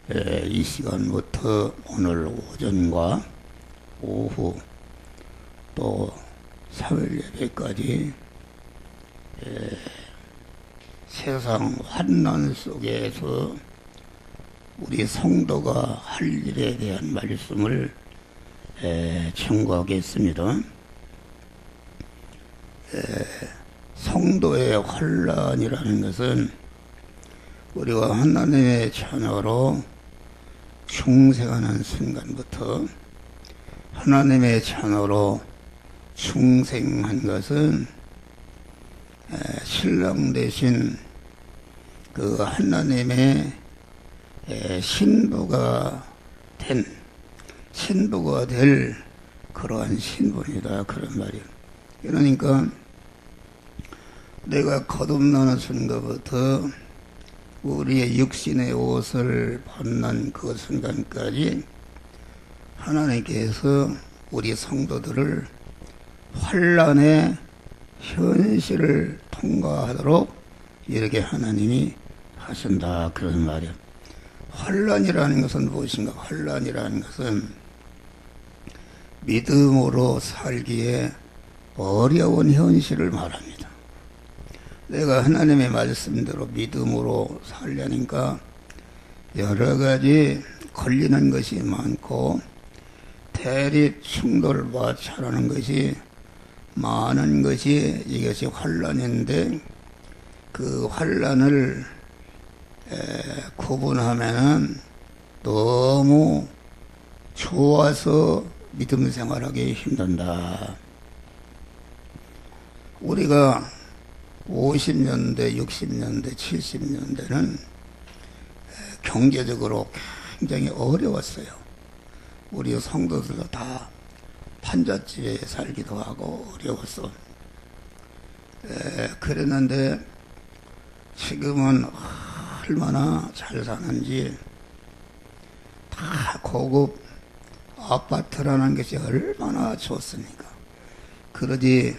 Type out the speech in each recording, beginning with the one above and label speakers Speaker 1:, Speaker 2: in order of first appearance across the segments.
Speaker 1: 이 시간부터 오늘 오전과 오후 또 3일 예배까지 세상 환난 속에서 우리 성도가 할 일에 대한 말씀을 청구하겠습니다. 성도의 환난이라는 것은 우리가 하나님의 자녀로 충생하는 순간부터 하나님의 자녀로 충생한 것은 신랑 되신 그 하나님의 신부가 될 그러한 신분이다, 그런 말이에요. 그러니까 내가 거듭나는 순간부터 우리의 육신의 옷을 벗는 그 순간까지 하나님께서 우리 성도들을 환난의 현실을 통과하도록 이렇게 하나님이 하신다, 그런 말이에요. 환난이라는 것은 무엇인가? 환난이라는 것은 믿음으로 살기에 어려운 현실을 말합니다. 내가 하나님의 말씀대로 믿음으로 살려니까 여러 가지 걸리는 것이 많고 대립 충돌 마찰하는 것이 많은 것이 이것이 환난인데, 그 환난을 구분하면은 너무 좋아서 믿음 생활하기 힘든다. 우리가 50년대, 60년대, 70년대는 경제적으로 굉장히 어려웠어요. 우리 성도들도 다 판잣집에 살기도 하고 어려웠어. 그랬는데 지금은 얼마나 잘 사는지, 다 고급 아파트라는 것이 얼마나 좋습니까? 그러지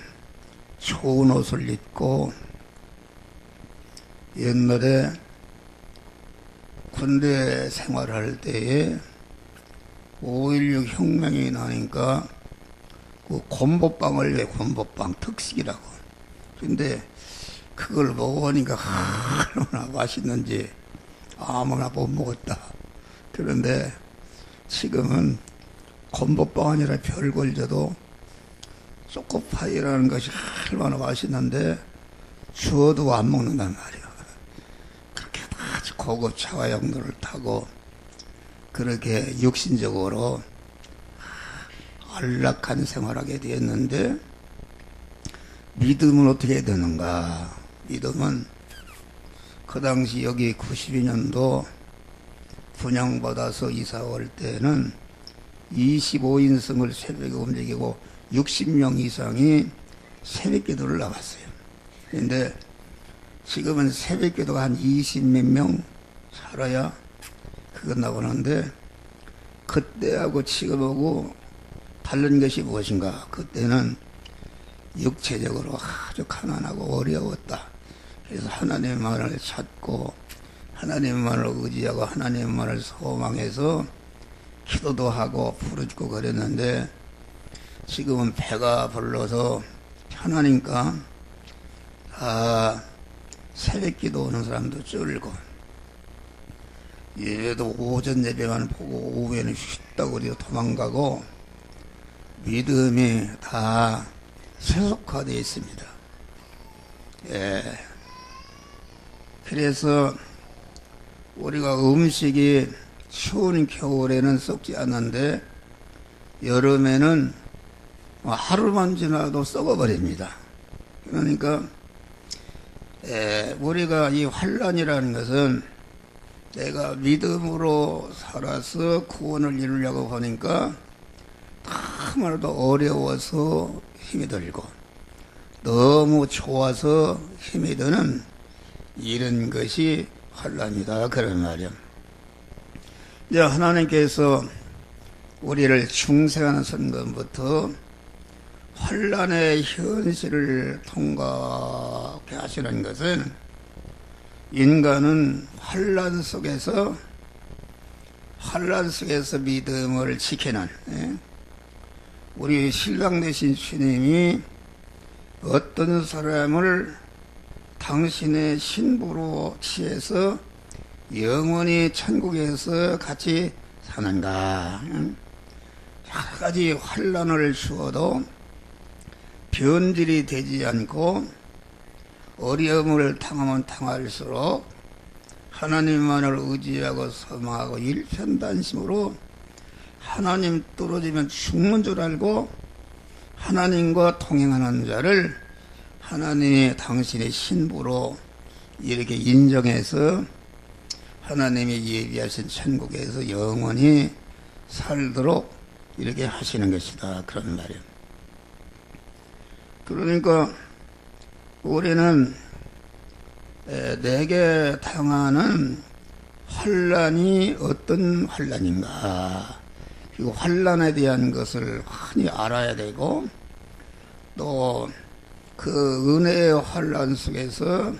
Speaker 1: 좋은 옷을 입고, 옛날에 군대 생활할 때에 5.16 혁명이 나니까 그 곰보빵을 왜 곰보빵 특식이라고. 근데 그걸 먹어보니까 얼마나 맛있는지 아무나 못 먹었다. 그런데 지금은 곰보빵 아니라 별걸 줘도 초코파이라는 것이 얼마나 맛있는데 주어도 안 먹는단 말이에요. 그렇게 아주 고급 차와용도를 타고 그렇게 육신적으로 안락한 생활하게 되었는데, 믿음은 어떻게 되는가? 믿음은 그 당시 여기 92년도 분양받아서 이사 올 때는 25인승을 새벽에 움직이고 60명 이상이 새벽기도를 나갔어요. 그런데 지금은 새벽기도가 한 20몇 명 살아야 그거 나오는데, 그때하고 지금하고 다른 것이 무엇인가? 그때는 육체적으로 아주 가난하고 어려웠다. 그래서 하나님만을 찾고 하나님만을 의지하고 하나님만을 소망해서 기도도 하고 부르짖고 그랬는데, 지금은 배가 불러서 편하니까 새벽기도 오는 사람도 줄고, 예배도 오전 예배만 보고 오후에는 쉽다고 우리가 도망가고, 믿음이 다 세속화되어 있습니다. 그래서 우리가 음식이 추운 겨울에는 썩지 않는데 여름에는 하루만 지나도 썩어버립니다. 그러니까 우리가 이 환난이라는 것은 내가 믿음으로 살아서 구원을 이루려고 하니까 너무나도 어려워서 힘이 들고, 너무 좋아서 힘이 드는 이런 것이 환난이다, 그런 말이야. 이제 하나님께서 우리를 중생하는 순간부터 환난의 현실을 통과하게 하시는 것은 인간은 환난 속에서 환난 속에서 믿음을 지키는 우리 신랑 되신 주님이 어떤 사람을 당신의 신부로 취해서 영원히 천국에서 같이 사는가. 여러 가지 환난을 주어도 변질이 되지 않고 어려움을 당하면 당할수록 하나님만을 의지하고 섬하고 일편단심으로 하나님 떨어지면 죽는 줄 알고 하나님과 동행하는 자를 하나님이 당신의 신부로 이렇게 인정해서 하나님이 예비하신 천국에서 영원히 살도록 이렇게 하시는 것이다. 그런 말이에요. 그러니까 우리는 내게 당하는 환난이 어떤 환난인가, 이 환난에 대한 것을 흔히 알아야 되고, 또 그 은혜의 환난 속에서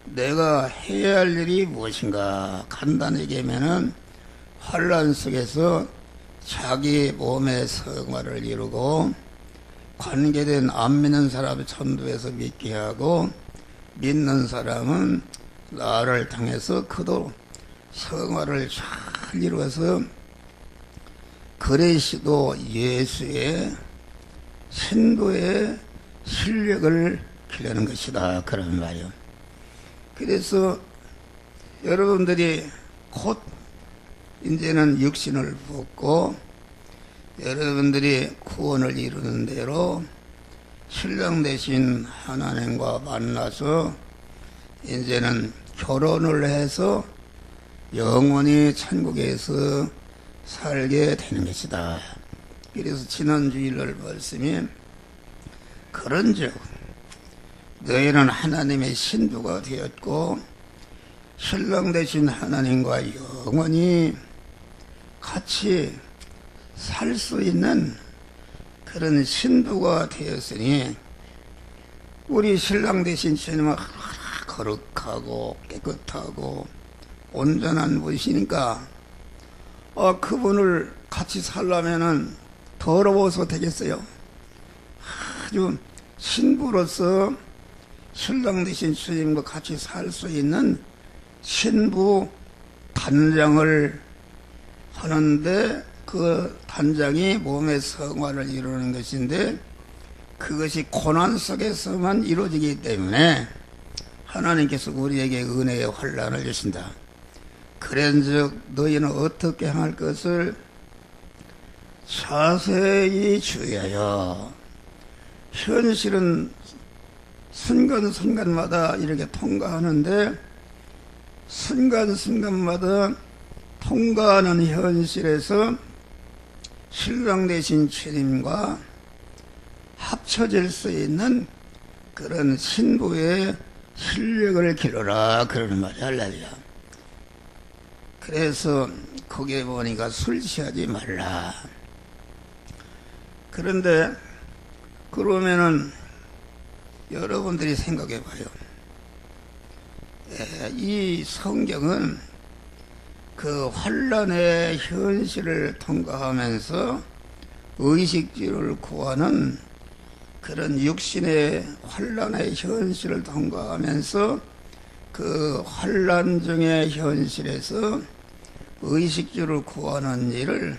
Speaker 1: 내가 해야 할 일이 무엇인가. 간단하게 하면은 환난 속에서 자기 몸의 성화를 이루고 관계된 안 믿는 사람을 전도해서 믿게 하고, 믿는 사람은 나를 통해서 그도 성화를 잘 이루어서 그리스도 예수의 신도의 실력을 기르는 것이다. 그런 말이요. 그래서 여러분들이 곧 이제는 육신을 벗고 여러분들이 구원을 이루는 대로 신랑 되신 하나님과 만나서 이제는 결혼을 해서 영원히 천국에서 살게 되는 것이다. 그래서 지난 주일날 말씀이 그런즉 너희는 하나님의 신부가 되었고 신랑 되신 하나님과 영원히 같이 살 수 있는 그런 신부가 되었으니, 우리 신랑 되신 주님은 거룩하고 깨끗하고 온전한 분이시니까 그분을 같이 살려면은 더러워서 되겠어요? 아주 신부로서 신랑 되신 주님과 같이 살 수 있는 신부 단장을 하는데, 그 단장이 몸의 성화를 이루는 것인데 그것이 고난 속에서만 이루어지기 때문에 하나님께서 우리에게 은혜의 환난을 주신다. 그런즉 너희는 어떻게 할 것을 자세히 주의하여. 현실은 순간순간마다 이렇게 통과하는데 순간순간마다 통과하는 현실에서 신랑 되신 주님과 합쳐질 수 있는 그런 신부의 실력을 기르라. 그러는 말이야. 할렐루야. 그래서 거기에 보니까 술 취하지 말라. 그런데 그러면은 여러분들이 생각해 봐요. 이 성경은 그 환난의 현실을 통과하면서 의식주를 구하는 그런 육신의 환난의 현실을 통과하면서 그 환난 중의 현실에서 의식주를 구하는 일을,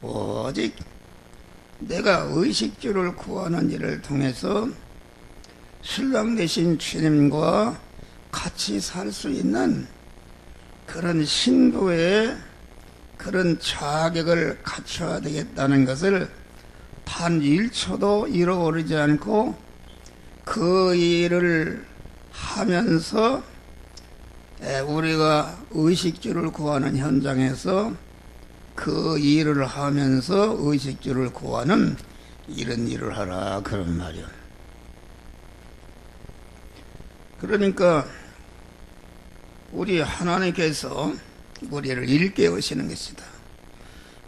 Speaker 1: 오직 내가 의식주를 구하는 일을 통해서 신랑 되신 주님과 같이 살 수 있는 그런 신부의 그런 자격을 갖춰야 되겠다는 것을 단 1초도 잃어버리지 않고 그 일을 하면서 우리가 의식주를 구하는 현장에서 그 일을 하면서 의식주를 구하는 이런 일을 하라. 그런 말이요. 그러니까 우리 하나님께서 우리를 일깨우시는 것이다.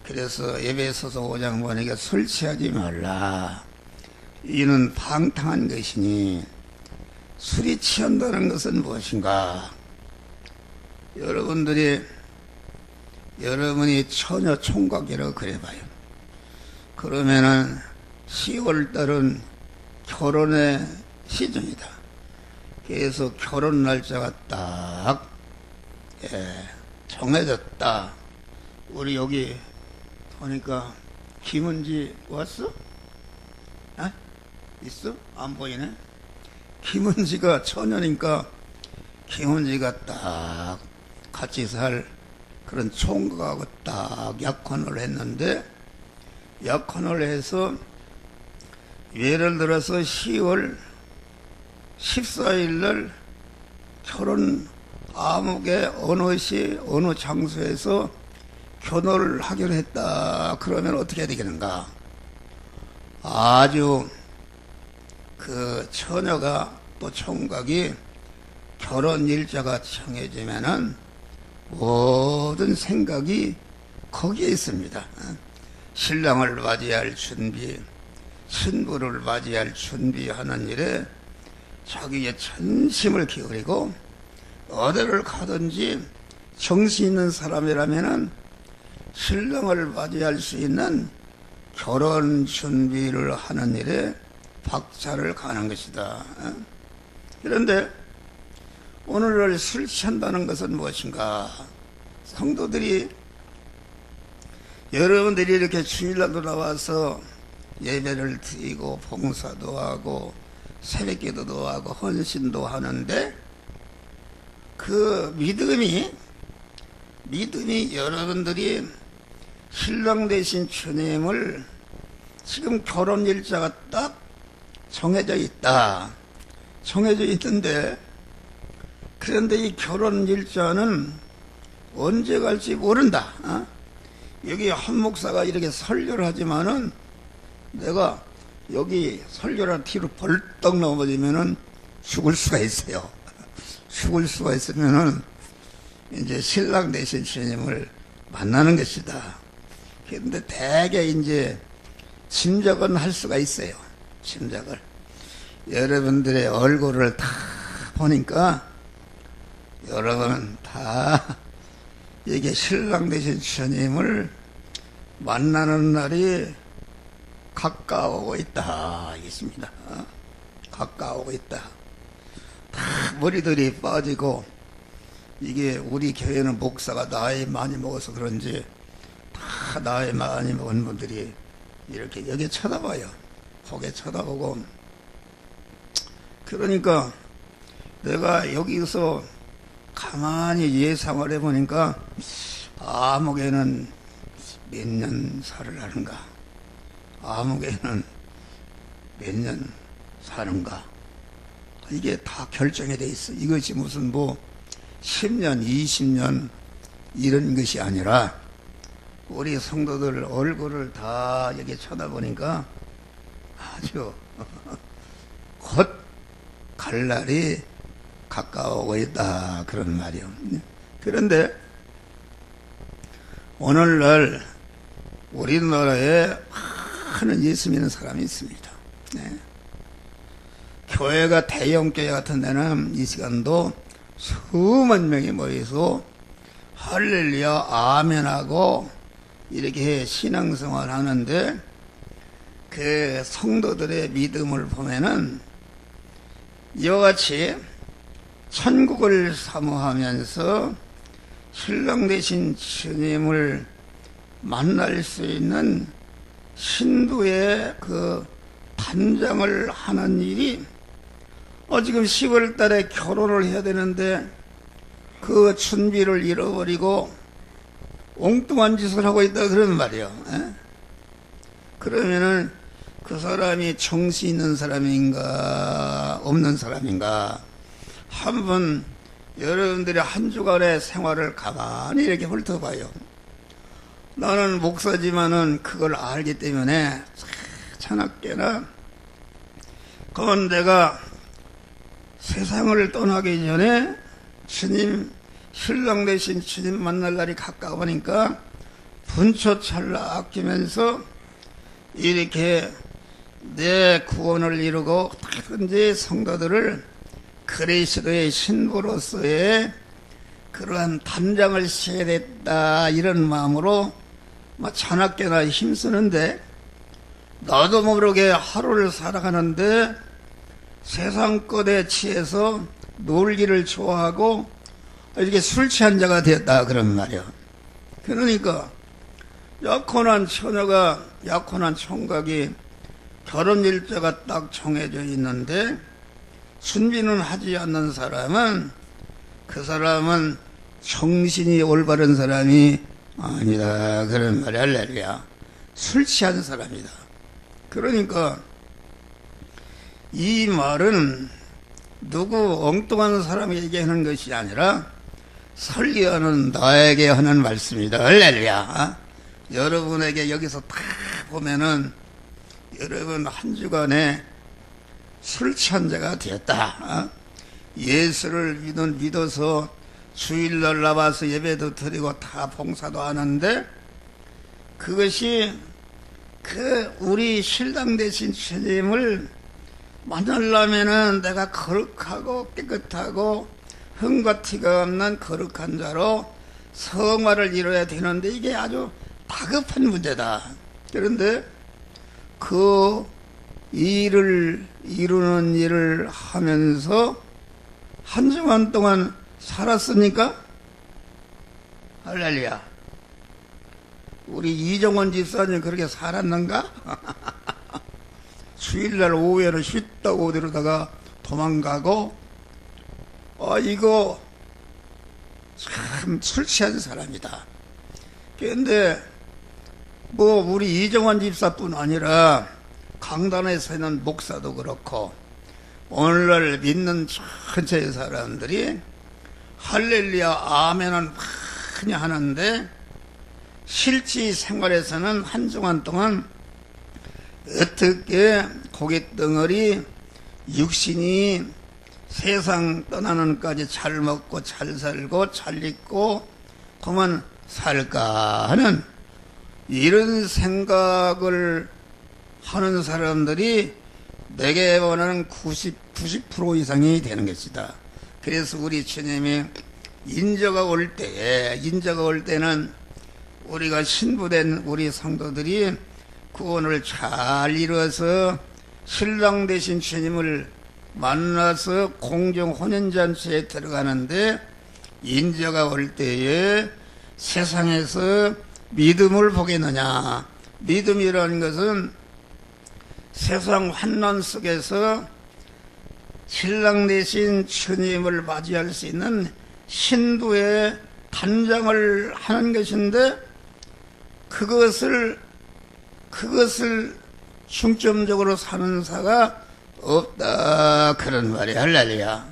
Speaker 1: 그래서 에베소서 5장 보니까 술 취하지 말라. 이는 방탕한 것이니. 술이 취한다는 것은 무엇인가? 여러분들이 여러분이 처녀 총각이라고 그래봐요. 그러면은 10월달은 결혼의 시즌이다. 그래서 결혼 날짜가 딱 정해졌다. 우리 여기 보니까 김은지 왔어? 아? 있어? 안 보이네. 김은지가 처녀니까 김은지가 딱 같이 살 그런 총각하고 딱 약혼을 했는데, 약혼을 해서 예를 들어서 10월 14일 날 결혼 암흑에 어느 시 어느 장소에서 결혼을 하기로 했다. 그러면 어떻게 해야 되겠는가? 아주 그 처녀가 또 총각이 결혼 일자가 정해지면은 모든 생각이 거기에 있습니다. 신랑을 맞이할 준비, 신부를 맞이할 준비하는 일에 자기의 전심을 기울이고, 어디를 가든지 정신 있는 사람이라면은 신랑을 맞이할 수 있는 결혼 준비를 하는 일에 박차를 가는 것이다. 그런데 오늘날 술 취한다는 것은 무엇인가? 성도들이, 여러분들이 이렇게 주일날도 나와서 예배를 드리고 봉사도 하고 새벽기도도 하고 헌신도 하는데, 그 믿음이 여러분들이 신랑 되신 주님을 지금 결혼 일자가 딱 정해져 있다. 정해져 있는데, 그런데 이 결혼 일자는 언제 갈지 모른다. 여기 한 목사가 이렇게 설교를 하지만은 내가 여기 설교를 뒤로 벌떡 넘어지면은 죽을 수가 있어요. 죽을 수가 있으면은 이제 신랑 되신 주님을 만나는 것이다. 그런데 대개 이제 짐작은 할 수가 있어요. 짐작을. 여러분들의 얼굴을 다 보니까 여러분은 다 이게 신랑 되신 주님을 만나는 날이 가까워오고 있다. 있습니다. 가까워오고 있다. 다 머리들이 빠지고, 이게 우리 교회는 목사가 나이 많이 먹어서 그런지 다 나이 많이 먹은 분들이 이렇게 여기 쳐다봐요. 고개 쳐다보고. 그러니까 내가 여기서 가만히 예상을 해보니까 암흑에는 몇 년 살을 하는가, 암흑에는 몇 년 사는가, 이게 다 결정이 돼 있어. 이것이 무슨 뭐 10년 20년 이런 것이 아니라 우리 성도들 얼굴을 다 여기 쳐다보니까 아주 곧 갈 날이 가까워오고 있다, 그런 말이요. 그런데 오늘날 우리나라에 많은 예수 믿는 사람이 있습니다. 네. 교회가 대형 교회 같은 데는 이 시간도 수만 명이 모여서 할렐루야 아멘하고 이렇게 신앙생활 하는데, 그 성도들의 믿음을 보면은 이와 같이 천국을 사모하면서 신랑 되신 주님을 만날 수 있는 신부의 그 단장을 하는 일이, 지금 10월 달에 결혼을 해야 되는데 그 준비를 잃어버리고 엉뚱한 짓을 하고 있다, 그런 말이에요. 그러면은 그 사람이 정신 있는 사람인가 없는 사람인가, 한번 여러분들이 한 주간의 생활을 가만히 이렇게 훑어봐요. 나는 목사지만은 그걸 알기 때문에 차납게나, 그건 내가 세상을 떠나기 전에 주님, 신랑 되신 주님 만날 날이 가까우니까 분초찰나 아끼면서 이렇게 내 구원을 이루고 다든지 성도들을 그리스도의 신부로서의 그러한 단장을 써야 됐다 이런 마음으로 자나깨나 힘쓰는데 나도 모르게 하루를 살아가는데 세상 것에 취해서 놀기를 좋아하고 이렇게 술 취한 자가 되었다 그런 말이야. 그러니까 약혼한 처녀가 약혼한 총각이 결혼 일자가 딱 정해져 있는데 준비는 하지 않는 사람은 그 사람은 정신이 올바른 사람이 아니다 그런 말이 할렐루야. 술 취한 사람이다. 그러니까 이 말은 누구 엉뚱한 사람에게 하는 것이 아니라 설교하는 나에게 하는 말씀이다. 할렐루야. 여러분에게 여기서 다 보면은 여러분 한 주간에 술 취한 자가 되었다. 예수를 믿어서 주일날 나와서 예배도 드리고 다 봉사도 하는데 그것이 우리 신랑 되신 주님을 만나려면은 내가 거룩하고 깨끗하고 흠과 티가 없는 거룩한 자로 성화를 이뤄야 되는데 이게 아주 다급한 문제다. 그런데 그 일을 이루는 일을 하면서 한 주간 동안 살았습니까? 할렐루야. 우리 이정원 집사님 그렇게 살았는가? 주일날 오후에는 쉬다고 어디로다가 도망가고 이거 참 술 취한 사람이다. 그런데 우리 이정원 집사뿐 아니라 강단에서 있는 목사도 그렇고 오늘날 믿는 전체의 사람들이 할렐루야 아멘은 많이 하는데 실제 생활에서는 한 주간 동안 어떻게 고깃덩어리 육신이 세상 떠나는까지 잘 먹고 잘 살고 잘 입고 그만 살까 하는 이런 생각을 하는 사람들이 내게 원하는 90% 이상이 되는 것이다. 그래서 우리 주님이 인자가 올 때는 우리가 신부된 우리 성도들이 구원을 잘 이루어서 신랑 되신 주님을 만나서 공중 혼연잔치에 들어가는데 인자가 올 때에 세상에서 믿음을 보겠느냐. 믿음이라는 것은 세상 환난 속에서 신랑 되신 주님을 맞이할 수 있는 신부의 단장을 하는 것인데 그것을 중점적으로 사는 사가 없다 그런 말이 할렐루야.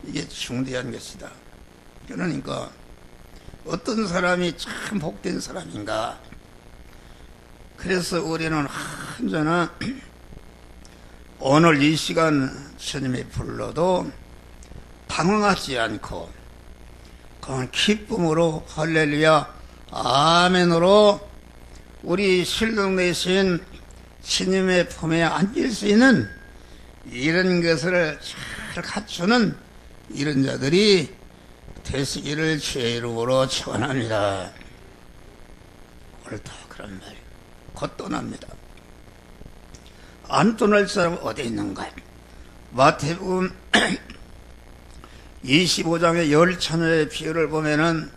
Speaker 1: 이게 중대한 것이다. 그러니까 어떤 사람이 참 복된 사람인가. 그래서 우리는 언제나 오늘 이 시간 주님이 불러도 당황하지 않고 그런 기쁨으로 할렐루야 아멘으로 우리 신랑 되신 주님의 품에 안길 수 있는 이런 것을 잘 갖추는 이런 자들이 되시기를 주의 이름으로 축원합니다. 옳다 그런 말이 곧 떠납니다. 안 떠날 사람은 어디 있는가? 마태복음 25장의 열 처녀의 비유를 보면은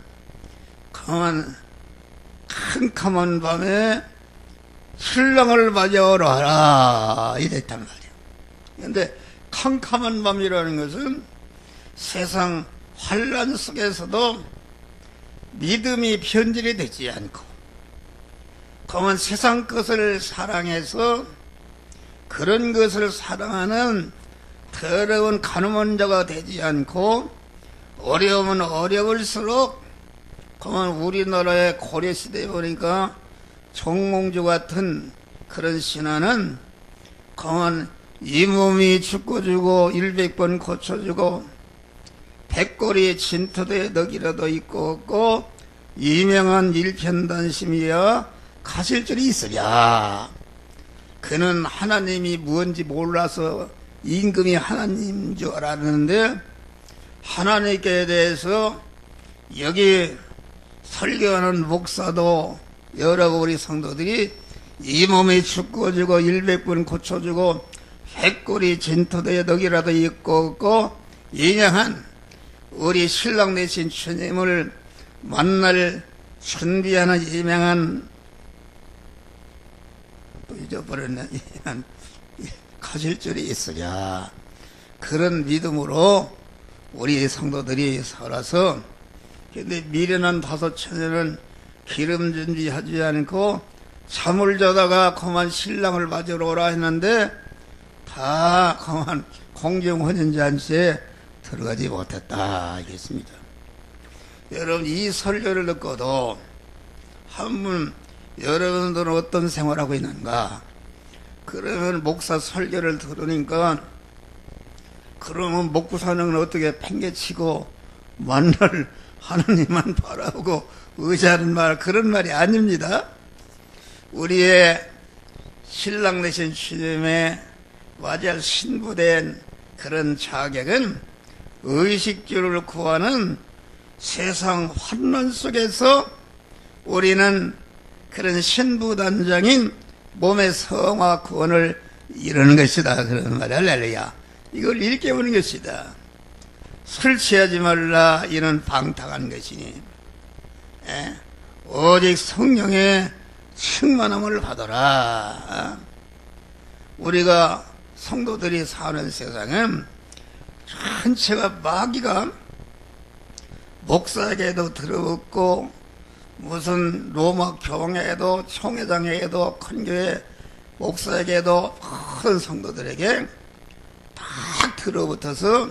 Speaker 1: 캄캄한 밤에 신랑을 맞이하러 하라 이랬단 말이야. 그런데 캄캄한 밤이라는 것은 세상 환란 속에서도 믿음이 변질이 되지 않고 그만 세상 것을 사랑해서 그런 것을 사랑하는 더러운 가늠한 자가 되지 않고 어려우면 어려울수록 그만 우리나라의 고려시대에 보니까 정몽주 같은 그런 신화는 그만 이 몸이 죽고주고 100번 고쳐주고 백골이 진토대에 넋이라도 있고 없고 유명한 일편단심이야 가실 줄이 있으랴. 그는 하나님이 무언지 몰라서 임금이 하나님인 줄 알았는데 하나님께 대해서 여기 설교하는 목사도 여러 우리 성도들이 이 몸이 죽어지고 100분 고쳐주고 백골이 진토대에 덕이라도 있고 없고 인양한 우리 신랑 되신 주님을 만날 준비하는 이명한 또 잊어버렸네 가질 줄이 있으랴. 그런 믿음으로 우리 성도들이 살아서 근데 미련한 5처녀는 기름 준비하지 않고 잠을 자다가 그만 신랑을 맞으러 오라 했는데 다 그만 공중혼인잔치에 들어가지 못했다 하겠습니다. 여러분 이 설교를 듣고도 한번 여러분들은 어떤 생활하고 있는가? 그러면 목사 설교를 들으니까 그러면 먹고 사는 건 어떻게 팽개치고 만날 하나님만 바라보고 의지하는 말 그런 말이 아닙니다. 우리의 신랑 되신 주님의 맞이할 신부된 그런 자격은 의식주를 구하는 세상 환난 속에서 우리는 그런 신부단장인 몸의 성화 구원을 이루는 것이다. 그런 말이 할렐루야. 이걸 일깨우는 것이다. 술 취하지 말라 이는 방탕한 것이니 오직 성령의 충만함을 받아라. 우리가 성도들이 사는 세상은 전체가 마귀가 목사에게도 들어붙고 무슨 로마 교황에게도 총회장에게도 큰 교회 목사에게도 큰 성도들에게 다 들어붙어서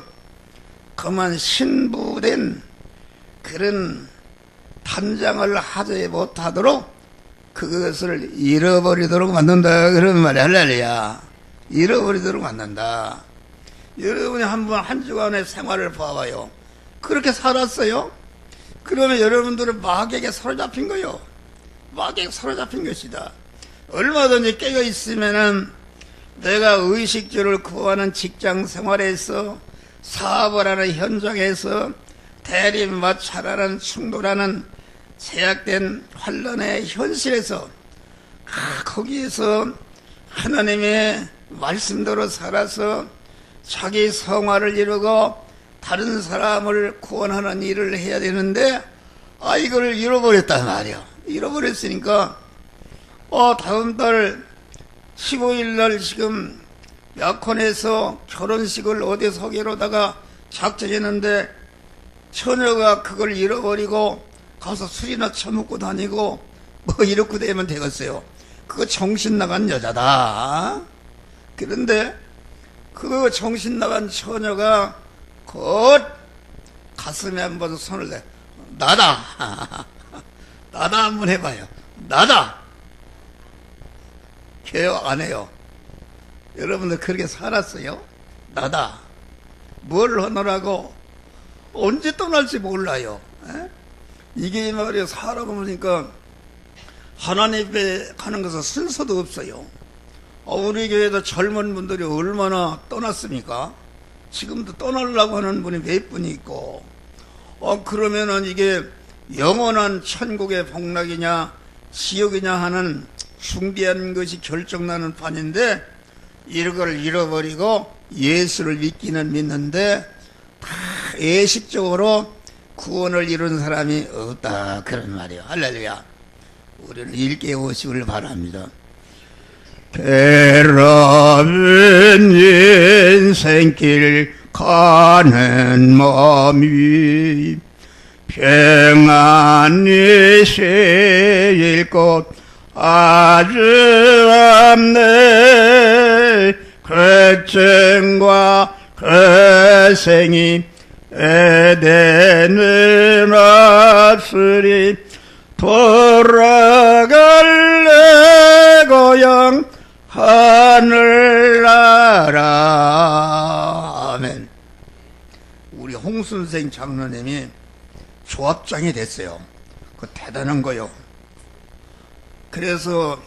Speaker 1: 그만 신부된 그런 단장을 하지 못하도록 그것을 잃어버리도록 만든다. 그런 말이 할렐루야. 잃어버리도록 만든다. 여러분이 한번 한 주간의 생활을 봐봐요. 그렇게 살았어요? 그러면 여러분들은 마귀에게 사로잡힌 거요. 마귀에게 사로잡힌 것이다. 얼마든지 깨어 있으면은 내가 의식주를 구하는 직장 생활에서 사업을 하는 현장에서 대립 마찰하는 충돌하는 제약된 환란의 현실에서 거기에서 하나님의 말씀대로 살아서 자기 성화를 이루고 다른 사람을 구원하는 일을 해야 되는데 이걸 잃어버렸단 말이야. 잃어버렸으니까 다음 달 15일 날 지금 약혼해서 결혼식을 어디서 하기로다가 작정했는데 처녀가 그걸 잃어버리고 가서 술이나 처먹고 다니고 뭐 이렇게 되면 되겠어요. 그거 정신 나간 여자다. 그런데 그 정신 나간 처녀가 곧 가슴에 한번 손을 대. 나다. 나다 한번 해봐요. 나다. 개혁 안 해요. 여러분들 그렇게 살았어요? 나다. 뭘 하느라고 언제 떠날지 몰라요. 이게 말이에요. 살아보니까 하나님 앞에 가는 것은 순서도 없어요. 우리 교회도 젊은 분들이 얼마나 떠났습니까? 지금도 떠나려고 하는 분이 몇 분이 있고 그러면은 이게 영원한 천국의 복락이냐 지옥이냐 하는 중대한 것이 결정나는 판인데 이걸 잃어버리고 예수를 믿기는 믿는데 다 예식적으로 구원을 이룬 사람이 없다. 그런 말이에요. 할렐루야. 우리는 일깨우시길 바랍니다. 배라는 인생길 가는 마음이 평안히 세일 것 아주 없네. 걱정과 고생이 에덴은 없으리 돌아갈래 고향 하늘나라. 아멘. 우리 홍순생 장로님이 조합장이 됐어요. 그 대단한 거요. 그래서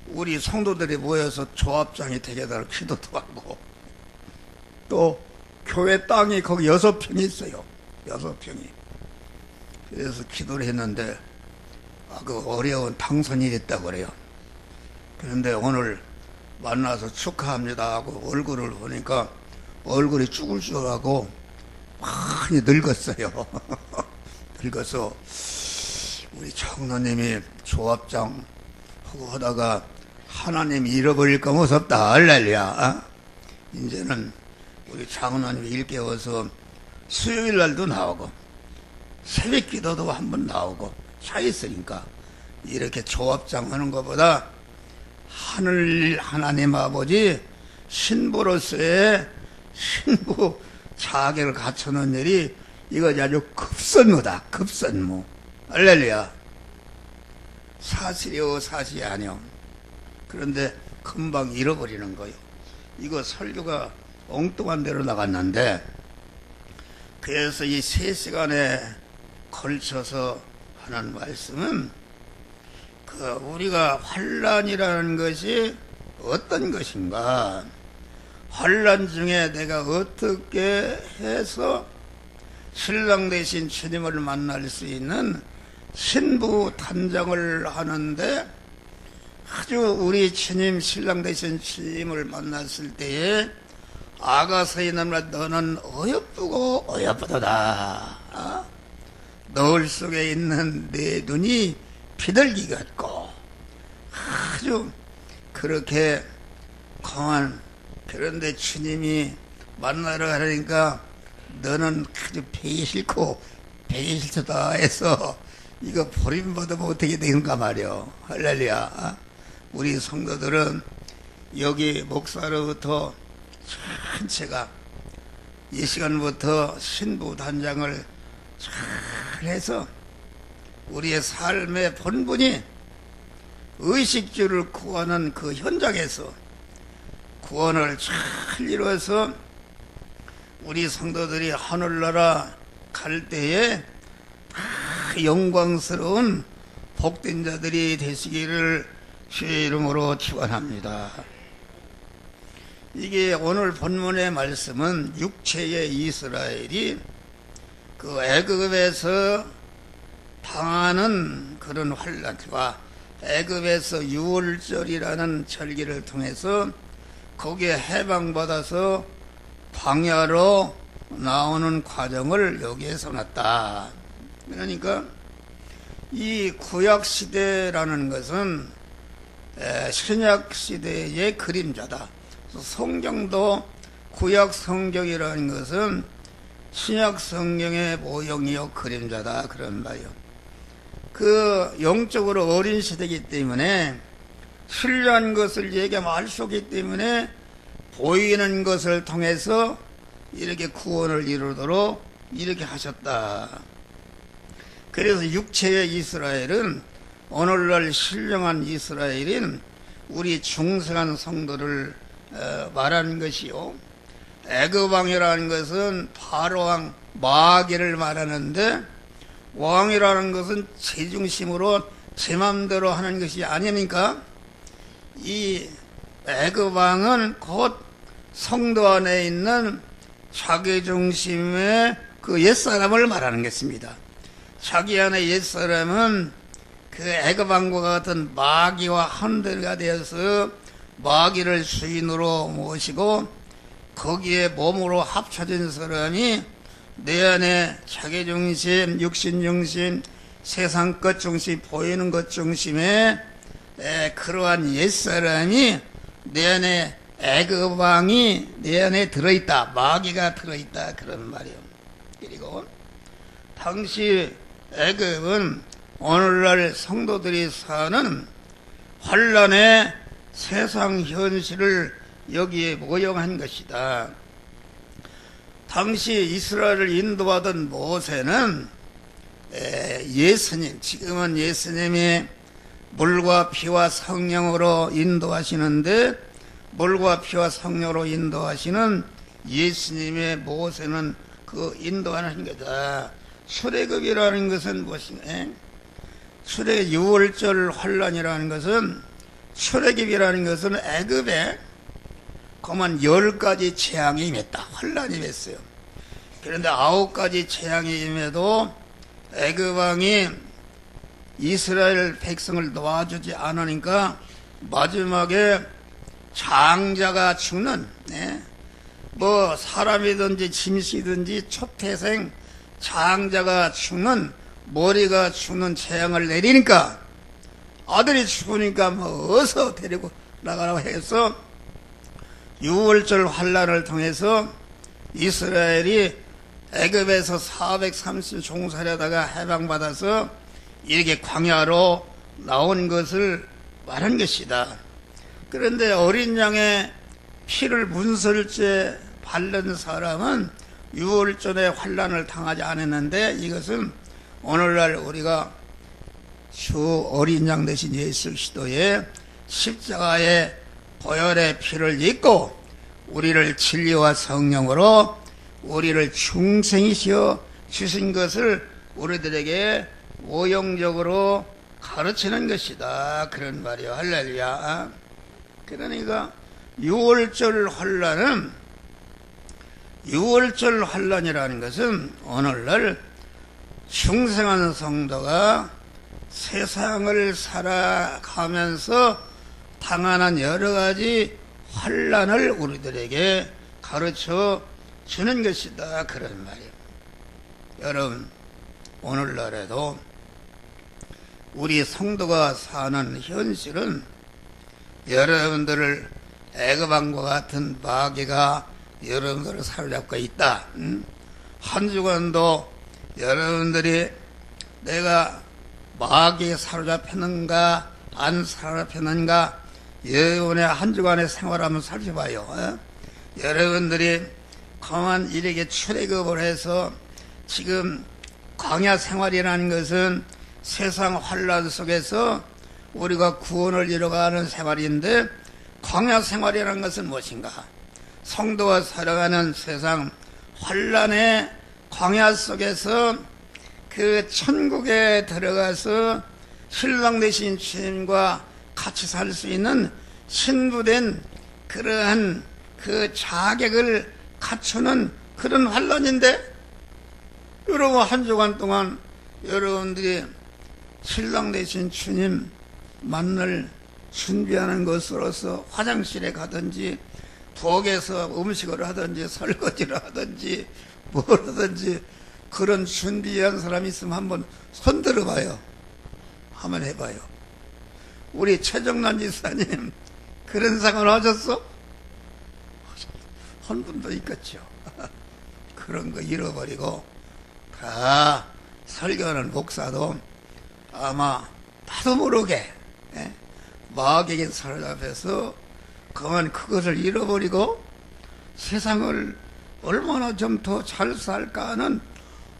Speaker 1: 우리 성도들이 모여서 조합장이 되게 달라고 기도도 하고 또 교회 땅이 거기 6평이 있어요. 6평이. 그래서 기도를 했는데 그 어려운 당선이 됐다고 그래요. 그런데 오늘 만나서 축하합니다 하고 얼굴을 보니까 얼굴이 쭈글쭈글하고 많이 늙었어요. 늙어서 우리 장로님이 조합장 하고 하다가 하나님 잃어버릴까 무섭다. 할렐루야. 이제는 우리 장로님이 일깨워서 수요일 날도 나오고 새벽 기도도 한번 나오고 차 있으니까 이렇게 조합장 하는 것보다 하늘 하나님 아버지 신부로서의 신부 자격을 갖추는 일이 이거 아주 급선무다. 급선무. 할렐루야. 사실이요 사실이 아니요. 그런데 금방 잃어버리는 거요. 이거 설교가 엉뚱한 데로 나갔는데 그래서 이 3시간에 걸쳐서 하는 말씀은 우리가 환난이라는 것이 어떤 것인가, 환난 중에 내가 어떻게 해서 신랑 대신 주님을 만날 수 있는 신부 단장을 하는데 아주 우리 주님 신랑 대신 주님을 만났을 때에 아가서의 남자 너는 어여쁘고 어여쁘도다. 너울 속에 있는 내 눈이 비둘기 같고 아주 그렇게 강한. 그런데 주님이 만나러 가려니까 너는 아주 배기 싫고 배기 싫다 해서 이거 버림받으면 어떻게 되는가 말이요. 할렐루야. 우리 성도들은 여기 목사로부터 전체가 이 시간부터 신부 단장을 잘 해서 우리의 삶의 본분이 의식주를 구하는 그 현장에서 구원을 잘 이루어서 우리 성도들이 하늘나라 갈 때에 영광스러운 복된 자들이 되시기를 주의 이름으로 축원합니다. 이게 오늘 본문의 말씀은 육체의 이스라엘이 그 애굽에서 당하는 그런 환난과 애굽에서 유월절이라는 절기를 통해서 거기에 해방받아서 광야로 나오는 과정을 여기에서 놨다. 그러니까 이 구약시대라는 것은 신약시대의 그림자다. 성경도 구약 성경이라는 것은 신약 성경의 모형이요 그림자다. 그런 말이요. 그 영적으로 어린 시대이기 때문에 신뢰한 것을 얘기하면 알 수 없기 때문에 보이는 것을 통해서 이렇게 구원을 이루도록 이렇게 하셨다. 그래서 육체의 이스라엘은 오늘날 신령한 이스라엘인 우리 중생한 성도를 말하는 것이요. 애굽왕이라는 것은 바로왕 마귀를 말하는데 왕이라는 것은 제 중심으로 제 맘대로 하는 것이 아니니까 이 애굽왕은 곧 성도 안에 있는 자기 중심의 그 옛사람을 말하는 것입니다. 자기 안에 옛사람은 그 애굽왕과 같은 마귀와 한들가 되어서 마귀를 주인으로 모시고 거기에 몸으로 합쳐진 사람이 내 안에 자기중심, 육신중심, 세상 것 중심, 보이는 것 중심에 그러한 옛사람이 내 안에 애굽왕이 내 안에 들어있다. 마귀가 들어있다. 그런 말이에요. 그리고 당시 애굽은 오늘날 성도들이 사는 환란의 세상 현실을 여기에 모형한 것이다. 당시 이스라엘을 인도하던 모세는 예수님, 지금은 예수님이 물과 피와 성령으로 인도하시는데 물과 피와 성령으로 인도하시는 예수님의 모세는 그 인도하는 거다. 출애굽이라는 것은 무엇인가? 출애굽 유월절 환란이라는 것은 출애굽이라는 것은 애굽에 그만 10가지 재앙이 임했다. 환란이 임했어요. 그런데 9가지 재앙이 임해도 애굽 왕이 이스라엘 백성을 놓아주지 않으니까 마지막에 장자가 죽는, 뭐 사람이든지 짐승이든지 초태생 장자가 죽는, 머리가 죽는 재앙을 내리니까 아들이 죽으니까 뭐 어서 데리고 나가라고 해서 6월절 환란을 통해서 이스라엘이 애굽에서 430 종살이하다가 해방받아서 이렇게 광야로 나온 것을 말한 것이다. 그런데 어린 양의 피를 문설주에 바른 사람은 6월절에 환란을 당하지 않았는데, 이것은 오늘날 우리가 주 어린 양 대신 예수 그리스도의 십자가의 보혈의 피를 입고 우리를 진리와 성령으로 우리를 중생이시여 주신 것을 우리들에게 모형적으로 가르치는 것이다. 그런 말이요. 할렐루야. 그러니까 6월절 환란은, 6월절 환란이라는 것은 오늘날 중생한 성도가 세상을 살아가면서 당하는 여러 가지 환란을 우리들에게 가르쳐 주는 것이다. 그런 말이에요. 여러분, 오늘날에도 우리 성도가 사는 현실은 여러분들을 애굽왕과 같은 마귀가 여러분들을 사로잡고 있다. 한 주간도 여러분들이 내가 마귀에 사로잡혔는가 안 사로잡혔는가 여러분의 한 주간의 생활을 한번 살펴봐요. 여러분들이 가만 이렇게 출애굽을 해서 지금 광야 생활이라는 것은 세상 환란 속에서 우리가 구원을 이뤄가는 생활인데, 광야 생활이라는 것은 무엇인가? 성도가 살아가는 세상 환란의 광야 속에서 그 천국에 들어가서 신랑 되신 주님과 같이 살 수 있는 신부된 그러한 그 자격을 갖추는 그런 환란인데, 여러분 한 주간 동안 여러분들이 신랑 되신 주님 만날 준비하는 것으로서 화장실에 가든지 부엌에서 음식을 하든지 설거지를 하든지 뭘 하든지 그런 준비한 사람이 있으면 한번 손 들어봐요. 한번 해봐요. 우리 최정란 지사님 그런 생활 하셨어? 한 분도 있겠죠. 그런 거 잃어버리고 다 설교하는 목사도 아마 나도 모르게 마귀에게 사로잡혀서 그만 그것을 잃어버리고 세상을 얼마나 좀 더 잘 살까 하는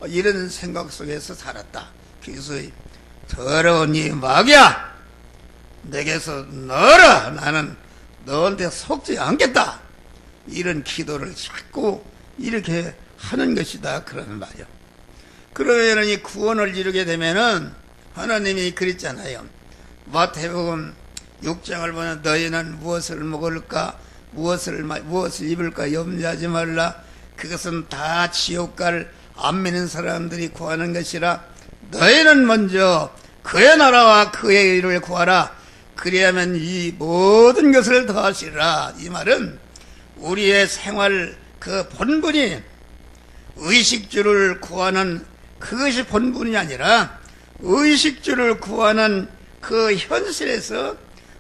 Speaker 1: 이런 생각 속에서 살았다. 그래서 더러운 이 마귀야, 내게서 너라, 나는 너한테 속지 않겠다, 이런 기도를 자꾸 이렇게 하는 것이다. 그런 말이요. 그러면 이 구원을 이루게 되면은 하나님이 그랬잖아요. 마태복음 6장을 보면 너희는 무엇을 먹을까 무엇을 입을까 염려하지 말라. 그것은 다 지옥갈 안 믿는 사람들이 구하는 것이라. 너희는 먼저 그의 나라와 그의 의를 구하라. 그리하면 이 모든 것을 더하시리라. 이 말은 우리의 생활 그 본분이 의식주를 구하는 그것이 본분이 아니라 의식주를 구하는 그 현실에서,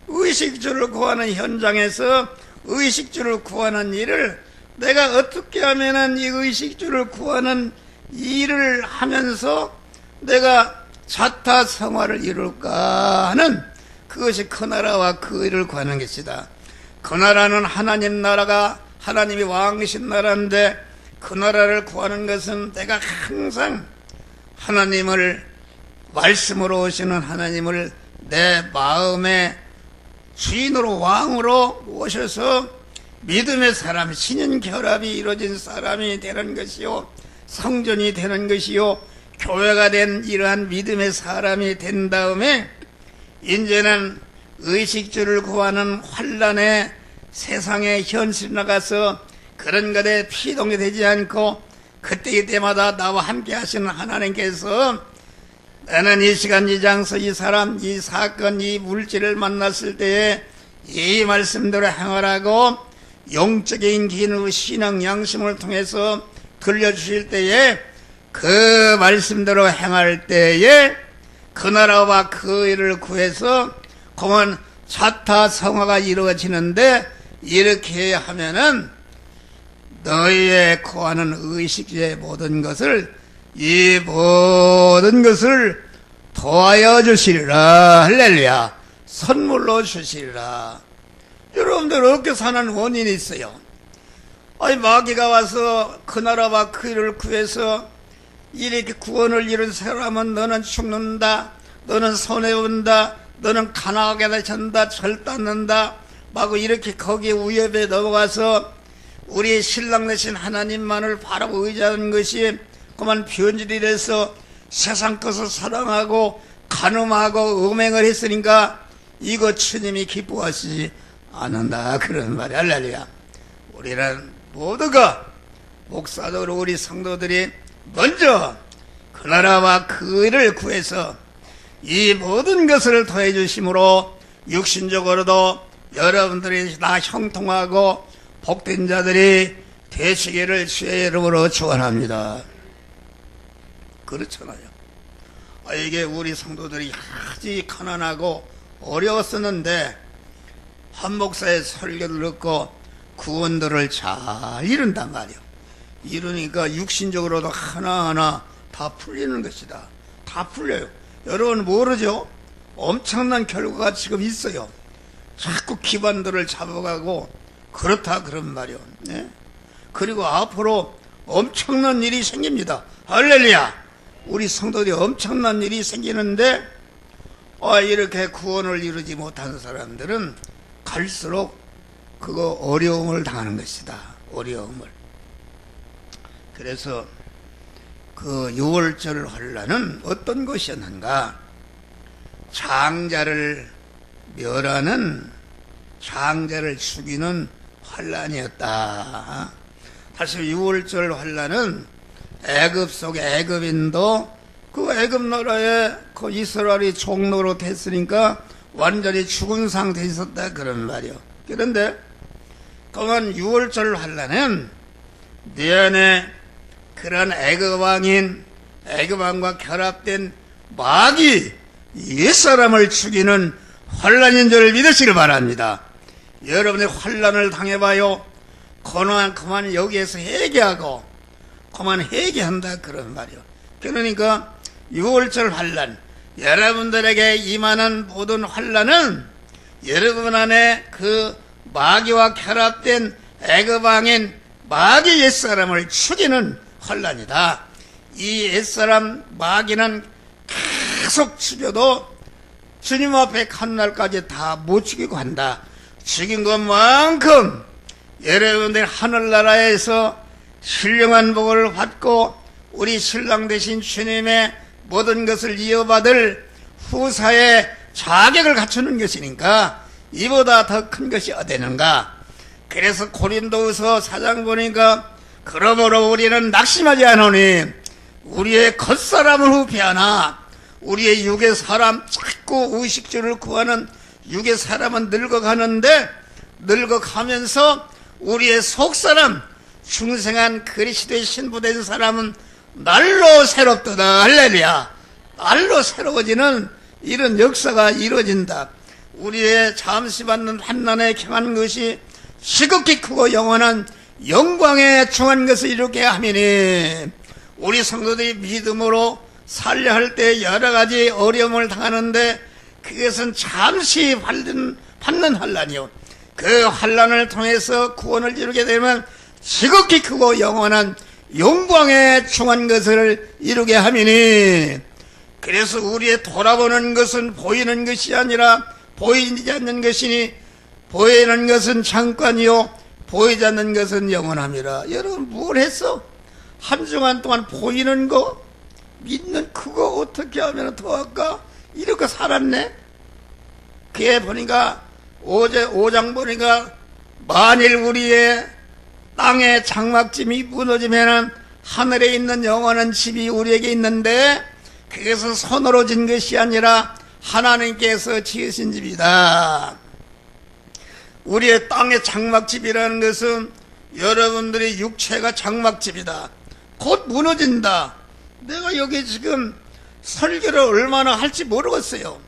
Speaker 1: 의식주를 구하는 현장에서 의식주를 구하는 일을 내가 어떻게 하면은 이 의식주를 구하는 일을 하면서 내가 자타성화를 이룰까 하는 그것이 그 나라와 그 일을 구하는 것이다. 그 나라는 하나님 나라가 하나님이 왕이신 나라인데 그 나라를 구하는 것은 내가 항상 하나님을, 말씀으로 오시는 하나님을 내 마음의 주인으로 왕으로 모셔서 믿음의 사람, 신인 결합이 이루어진 사람이 되는 것이요, 성전이 되는 것이요, 교회가 된 이러한 믿음의 사람이 된 다음에 이제는 의식주를 구하는 환란의 세상의 현실 나가서 그런 것에 피동이 되지 않고 그때마다 나와 함께 하시는 하나님께서 나는 이 시간 이 장소 이 사람 이 사건 이 물질을 만났을 때에 이 말씀대로 행하라고 영적인 기능 신앙 양심을 통해서 들려주실 때에 그 말씀대로 행할 때에 그 나라와 그 일을 구해서 공은 자타 성화가 이루어지는데 이렇게 하면은 너희의 구하는 의식의 모든 것을 이 모든 것을 도와여 주시리라. 할렐루야. 선물로 주시리라. 여러분들 어떻게 사는 원인이 있어요. 아니 마귀가 와서 그 나라와 그 일을 구해서 이렇게 구원을 이룬 사람은 너는 죽는다, 너는 손해본다, 너는 가난하게 된다, 절단는다 막 이렇게 거기에 위협에 넘어가서 우리 신랑 되신 하나님만을 바라고 의지하는 것이 그만 변질이 돼서 세상 것을 사랑하고 간음하고 음행을 했으니까 이거 주님이 기뻐하시지 않는다 그런 말이 할렐루야. 우리는 모두가 목사적으로 우리 성도들이 먼저 그 나라와 그 일을 구해서 이 모든 것을 더해 주심으로 육신적으로도 여러분들이 다 형통하고 복된 자들이 되시기를 주의 이름으로 축원합니다. 그렇잖아요. 이게 우리 성도들이 아주 가난하고 어려웠었는데 한 목사의 설교를 듣고 구원들을 잘 이룬단 말이에요. 이러니까 육신적으로도 하나하나 다 풀리는 것이다. 다 풀려요. 여러분 모르죠? 엄청난 결과가 지금 있어요. 자꾸 기반들을 잡아가고 그렇다 그런 말이요. 네? 그리고 앞으로 엄청난 일이 생깁니다. 할렐루야. 우리 성도들이 엄청난 일이 생기는데 이렇게 구원을 이루지 못한 사람들은 갈수록 그거 어려움을 당하는 것이다. 어려움을. 그래서 그 6월절 환란은 어떤 것이었는가? 장자를 멸하는 장자를 죽이는 환란이었다. 사실 6월절 환란은 애굽 속의 애굽인도 그 애굽 나라에 그 이스라엘이 종로로 됐으니까 완전히 죽은 상태에 있었다 그런 말이요. 그런데 그건 6월절 환란은 내 안에 그런 애굽 왕과 결합된 마귀 옛사람을 죽이는 환란인 줄 믿으시길 바랍니다. 여러분이 환란을 당해봐요. 그만 여기에서 회개하고 그만 회개한다 그런 말이요. 그러니까 6월절 환란 여러분들에게 임하는 모든 환란은 여러분 안에 그 마귀와 결합된 애굽 왕인 마귀 옛사람을 죽이는 환란이다. 이 옛사람 마귀는 계속 죽여도 주님 앞에 간 날까지 다 못 죽이고 한다. 죽인 것만큼 여러분들 하늘나라에서 신령한 복을 받고 우리 신랑 되신 주님의 모든 것을 이어받을 후사의 자격을 갖추는 것이니까 이보다 더 큰 것이 어디는가. 그래서 고린도후서 4장 보니까 그러므로 우리는 낙심하지 않으니 우리의 겉사람을 후패하나 우리의 육의 사람 자꾸 의식주를 구하는 육의 사람은 늙어가는데 늙어가면서 우리의 속사람 중생한 그리스도의 신부된 사람은 날로 새롭도다. 할렐루야. 날로 새로워지는 이런 역사가 이루어진다. 우리의 잠시 받는 환난에 경한 것이 지극히 크고 영원한 영광에 중한 것을 이루게 하미니 우리 성도들이 믿음으로 살려 할 때 여러 가지 어려움을 당하는데 그것은 잠시 받는 환난이요. 그 환난을 통해서 구원을 이루게 되면 지극히 크고 영원한 영광에 중한 것을 이루게 하미니 그래서 우리의 돌아보는 것은 보이는 것이 아니라 보이지 않는 것이니 보이는 것은 잠깐이요 보이지 않는 것은 영원함이라. 여러분 뭘 했어? 한 주간 동안 보이는 거 믿는 그거 어떻게 하면 더 할까? 이렇게 살았네. 그에 보니까 5장 보니까 만일 우리의 땅의 장막집이 무너지면 하늘에 있는 영원한 집이 우리에게 있는데 그것은 손으로 진 것이 아니라 하나님께서 지으신 집이다. 우리의 땅의 장막집이라는 것은 여러분들의 육체가 장막집이다. 곧 무너진다. 내가 여기 지금 설교를 얼마나 할지 모르겠어요.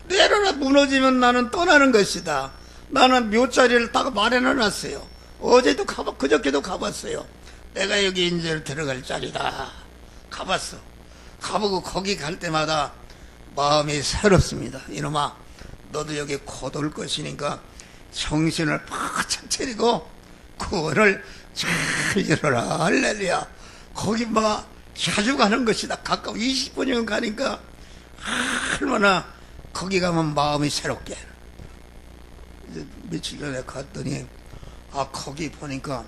Speaker 1: 내려라 무너지면 나는 떠나는 것이다. 나는 묘자리를 딱 마련해 놨어요. 어제도 그저께도 가봤어요. 내가 여기 이제 들어갈 자리다. 가봤어. 가보고 거기 갈 때마다 마음이 새롭습니다. 이놈아, 너도 여기 곧 올 것이니까 정신을 바짝 차리고 구원을 잘 이뤄라. 할렐루야. 거기 막 자주 가는 것이다. 가까워 20분이면 가니까 얼마나 거기 가면 마음이 새롭게. 이제 며칠 전에 갔더니 거기 보니까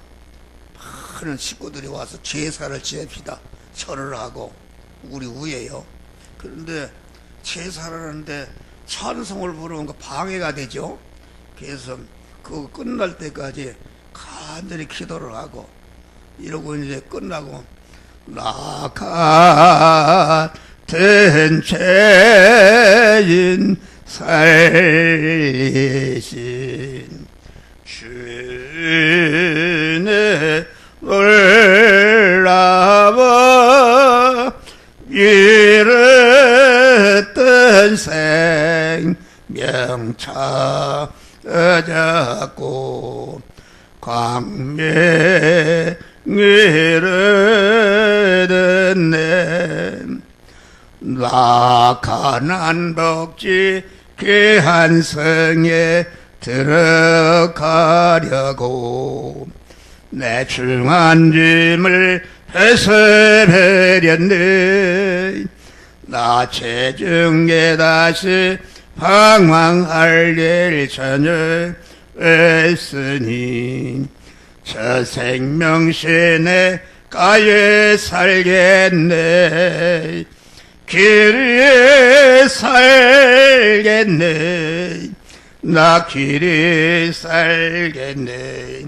Speaker 1: 많은 식구들이 와서 제사를 지읍시다. 절을 하고 우리 위에요. 그런데 제사를 하는데 찬송을 부르는 거 방해가 되죠. 그래서 그거 끝날 때까지 간절히 기도를 하고 이러고 이제 끝나고 나 같은 죄인 살리신 주의 놀라워 이랬던 생명 찾았고 광명을 얻었네. 나 가난 복지 귀한 성에 들어가려고 내 중한 짐을 해서버렸네. 나 체중에 다시 방황할 일 전혀 없으니 저 생명신에 가에 살겠네. 길에 살겠네. 나 길에 살겠네.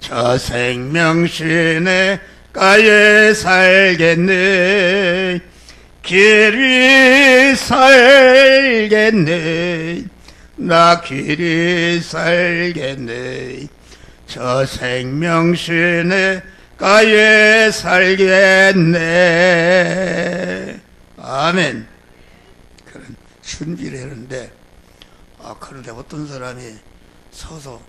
Speaker 1: 저 생명신에 가에 살겠네. 길이 살겠네. 나 길이 살겠네. 저 생명신에 가에 살겠네. 아멘. 그런 준비를 했는데 그런데 어떤 사람이 서서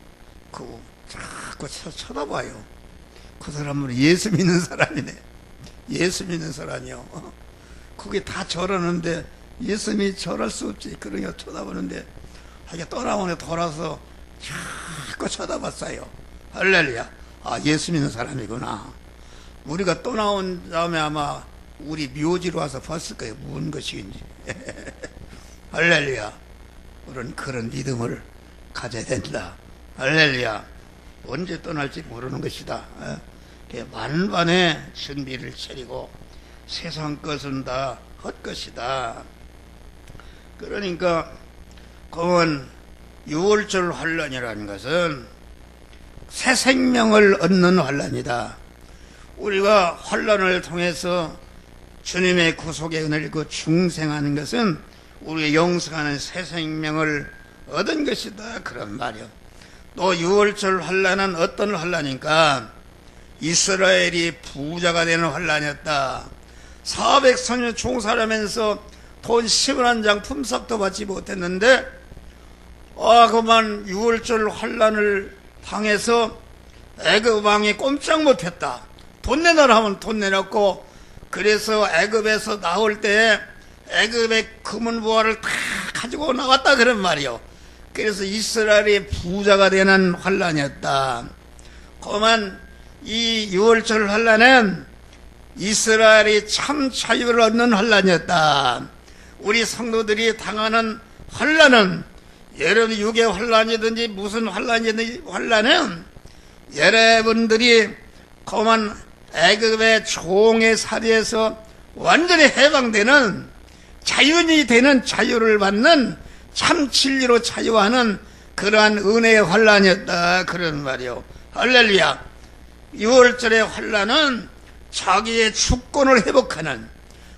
Speaker 1: 자꾸 쳐다봐요. 그 사람은 예수 믿는 사람이네. 예수 믿는 사람이요. 그게 다 절하는데 예수 믿 절할 수 없지. 그러니까 쳐다보는데 하게 떠나오네. 돌아서 자꾸 쳐다봤어요. 할렐루야. 예수 믿는 사람이구나. 우리가 떠나온 다음에 아마 우리 묘지로 와서 봤을 거예요. 무슨 것인지. 할렐루야. 우리는 그런 믿음을 가져야 된다. 할렐루야. 언제 떠날지 모르는 것이다. 만반의 준비를 차리고 세상 것은 다 헛것이다. 그러니까 그건 6월절 환란이라는 것은 새 생명을 얻는 환란이다. 우리가 환란을 통해서 주님의 구속의 은혜를 입고 중생하는 것은 우리의 영생하는 새 생명을 얻은 것이다. 그런 말이요. 또 6월절 환란은 어떤 환란인가? 이스라엘이 부자가 되는 환란이었다. 400년 종살하면서 돈 10원 품삯도 받지 못했는데 그만 6월절 환란을 당해서 애굽 왕이 꼼짝 못했다. 돈 내놔라 하면 돈 내놨고, 그래서 애굽에서 나올 때 애굽의 금은보화를 다 가지고 나왔다 그런 말이요. 그래서 이스라엘이 부자가 되는 환란이었다. 그만 이 6월절 환란은 이스라엘이 참 자유를 얻는 환란이었다. 우리 성도들이 당하는 환란은 여러분 육의 환란이든지 무슨 환란이든지 환란은 여러분들이 그만 애굽의 종의 살이에서 완전히 해방되는 자유인이 되는 자유를 받는 참 진리로 자유하는 그러한 은혜의 환란이었다 그런 말이요. 할렐루야. 6월절의 환란은 자기의 주권을 회복하는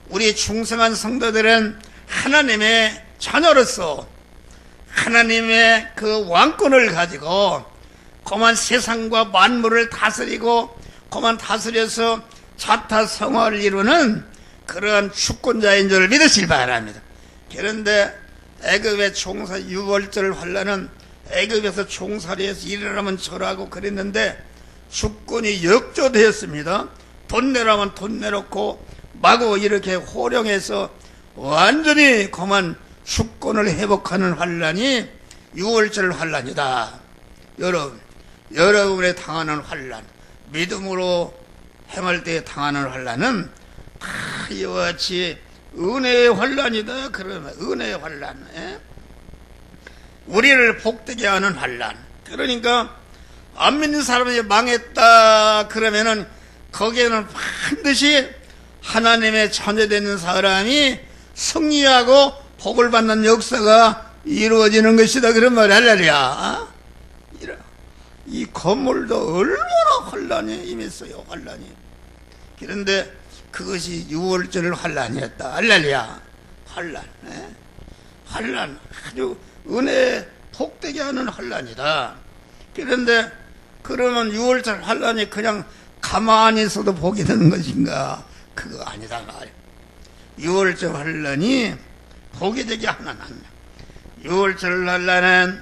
Speaker 1: 우리 중생한 성도들은 하나님의 자녀로서 하나님의 그 왕권을 가지고 그만 세상과 만물을 다스리고 그만 다스려서 자타성화를 이루는 그러한 주권자인 줄 믿으시기 바랍니다. 그런데 애굽의 종사 6월절 환란은 애굽에서 종살이해서 일을 절하고 그랬는데 주권이 역조되었습니다. 돈 내라면 돈 내놓고 마구 이렇게 호령해서 완전히 그만 주권을 회복하는 환란이 6월절 환란이다. 여러분의 당하는 환란, 믿음으로 행할 때 당하는 환란은 다 이와 같이 은혜의 환란이다. 그러면 은혜의 환란, 우리를 복되게 하는 환란. 그러니까 안 믿는 사람이 망했다 그러면은 거기에는 반드시 하나님의 자녀되는 사람이 승리하고 복을 받는 역사가 이루어지는 것이다 그런 말이 할렐루야. 이 건물도 얼마나 환란이 임했어요. 환란이. 그런데 그것이 6월절 환란이었다. 할렐루야. 환란. 환란. 아주 은혜 복되게 하는 환란이다. 그런데 그러면 6월절 환란이 그냥 가만히 있어도 복이 되는 것인가? 그거 아니다 말이야. 6월절 환란이 복이 되게 하는 환란. 6월절 환란은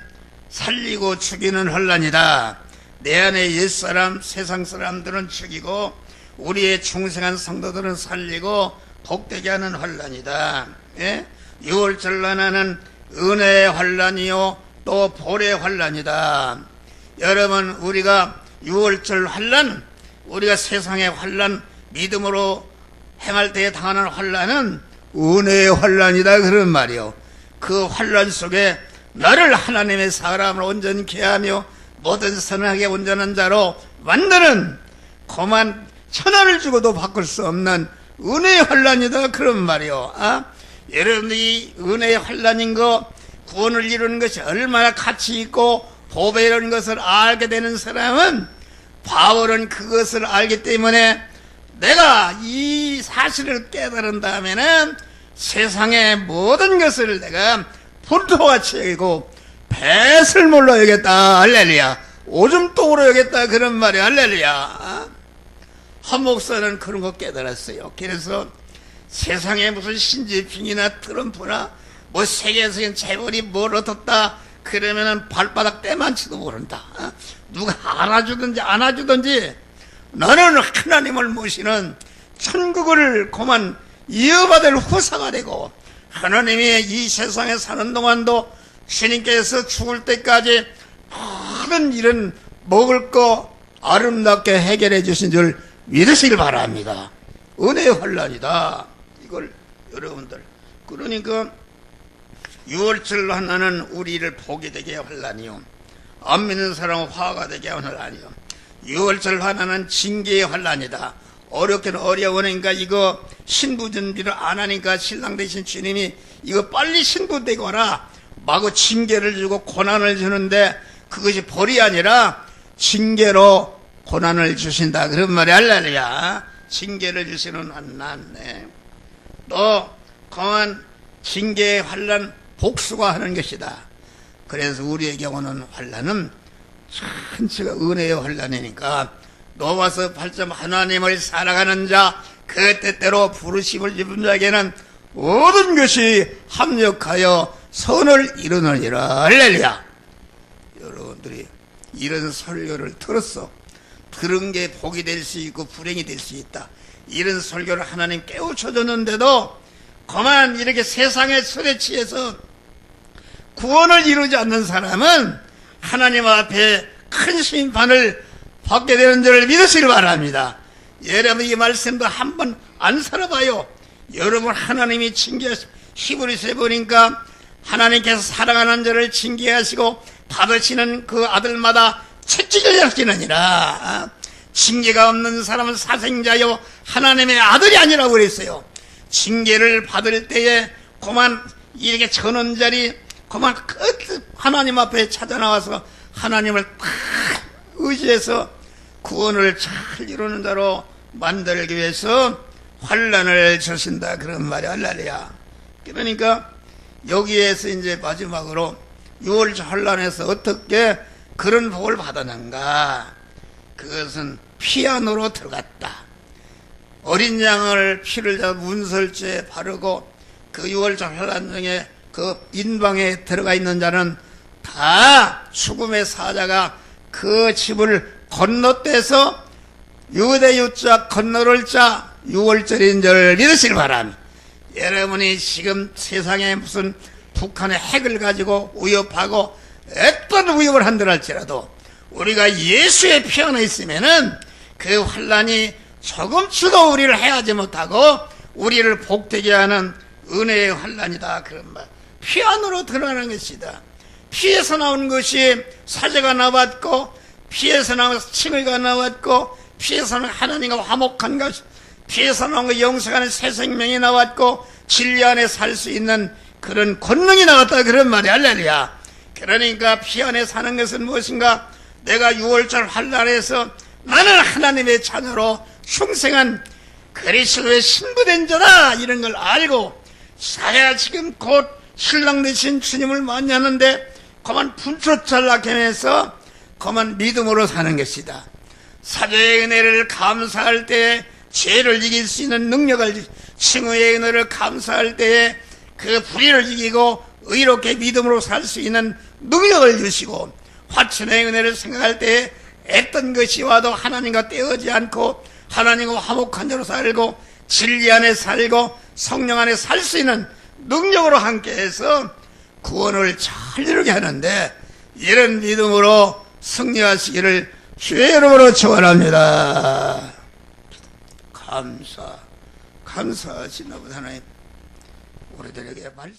Speaker 1: 살리고 죽이는 환란이다. 내 안에 옛사람 세상 사람들은 죽이고 우리의 중생한 성도들은 살리고 복되게 하는 환란이다. 6월절 환란은 은혜의 환란이요 또 볼의 환란이다. 여러분, 우리가 6월절 환란, 우리가 세상의 환란, 믿음으로 행할 때에 당하는 환란은 은혜의 환란이다 그런 말이요. 그 환란 속에 나를 하나님의 사람을 온전케 하며 모든 선하게 온전한 자로 만드는 그만 천하를 주고도 바꿀 수 없는 은혜의 환란이다 그런 말이요. 여러분들이 은혜의 환란인 거, 구원을 이루는 것이 얼마나 가치 있고 보배라는 것을 알게 되는 사람은, 바울은 그것을 알기 때문에 내가 이 사실을 깨달은 다음에는 세상의 모든 것을 내가 불토같이 여기고 배설물로 여겼다. 할렐루야. 오줌똥으로 여겼다 그런 말이야. 할렐루야. 한 목사는 그런 거 깨달았어요. 그래서 세상에 무슨 신지핑이나 트럼프나 뭐 세계에서 재벌이 뭘 얻었다 그러면은 발바닥 때만치도 모른다. 누가 알아주든지 안 알아주든지 너는 하나님을 모시는 천국을 그만 이어받을 후사가 되고, 하나님이 이 세상에 사는 동안도 주님께서 죽을 때까지 모든 일은 먹을 거 아름답게 해결해 주신 줄 믿으시길 바랍니다. 은혜의 환란이다. 이걸 여러분들, 그러니까 6월절 환란은 우리를 복이 되게 환란이요, 안 믿는 사람은 화가 되게 하는 환란이요. 6월절 환란은 징계의 환란이다. 어렵게는 어려우니까 이거 신부 준비를 안 하니까 신랑 대신 주님이 이거 빨리 신부되고 와라 마구 징계를 주고 고난을 주는데, 그것이 벌이 아니라 징계로 고난을 주신다 그런 말이 할렐루야. 징계를 주시는 환난. 또 강한 징계의 환란 복수가 하는 것이다. 그래서 우리의 경우는 환란은 전체가 은혜의 환란이니까 노아서 8점 하나님을 사랑하는 자, 그 때때로 부르심을 입은 자에게는 모든 것이 합력하여 선을 이루느니라. 할렐루야. 여러분들이 이런 설교를 들었어. 들은 게 복이 될 수 있고 불행이 될 수 있다. 이런 설교를 하나님 깨우쳐줬는데도 그만 이렇게 세상의 술에 취해서 구원을 이루지 않는 사람은 하나님 앞에 큰 심판을 받게 되는 줄을 믿으시길 바랍니다. 여러분, 이 말씀도 한번 안 살아봐요. 여러분, 하나님이 히브리서에 보니까 하나님께서 사랑하는 자를 징계하시고 받으시는 그 아들마다 채찍을 하시느니라. 징계가 없는 사람은 사생자요 하나님의 아들이 아니라고 그랬어요. 징계를 받을 때에 그만 이렇게 천원짜리 그만 하나님 앞에 찾아 나와서 하나님을 딱 의지해서 구원을 잘 이루는 자로 만들기 위해서 환난을 주신다, 그런 말이 할렐루야. 그러니까 여기에서 이제 마지막으로 6월절 환난에서 어떻게 그런 복을 받았는가? 그것은 피 안으로 들어갔다. 어린 양을 피를 잡아 문설주에 바르고 그 6월절 환난 중에 그 인방에 들어가 있는 자는 다 죽음의 사자가 그 집을 건너떼서 유대 유자 건너를 자 6월절인 줄 믿으시길 바랍니다. 여러분이 지금 세상에 무슨 북한의 핵을 가지고 위협하고 어떤 위협을 한들 할지라도 우리가 예수의 피 안에 있으면은 그 환난이 조금씩도 우리를 해하지 못하고 우리를 복되게 하는 은혜의 환난이다, 그런 말. 피 안으로 들어가는 것이다. 피에서 나온 것이 사제가 나왔고, 피에서 나온 칭의가 나왔고, 피에서 나온 하나님과 화목한 것, 피에서 나온 그 영생하는 새 생명이 나왔고, 진리 안에 살 수 있는 그런 권능이 나왔다, 그런 말이 할렐루야. 그러니까 피 안에 사는 것은 무엇인가? 내가 6월절 환난에서 나는 하나님의 자녀로 충성한 그리스도의 신부된 자다, 이런 걸 알고 사야 지금 곧 신랑 되신 주님을 만나는데 그만 분초찰나게해서 그만 믿음으로 사는 것이다. 사죄의 은혜를 감사할 때에 죄를 이길 수 있는 능력을, 칭의의 은혜를 감사할 때에 그 불의를 이기고 의롭게 믿음으로 살 수 있는 능력을 주시고, 화천의 은혜를 생각할 때에 어떤 것이 와도 하나님과 떼어지 않고 하나님과 화목한 자로 살고 진리 안에 살고 성령 안에 살 수 있는 능력으로 함께해서 구원을 잘 이루게 하는데, 이런 믿음으로 승리하시기를 주의 이름으로 축원합니다. 감사하신 아버지 하나님, 우리들에게 말씀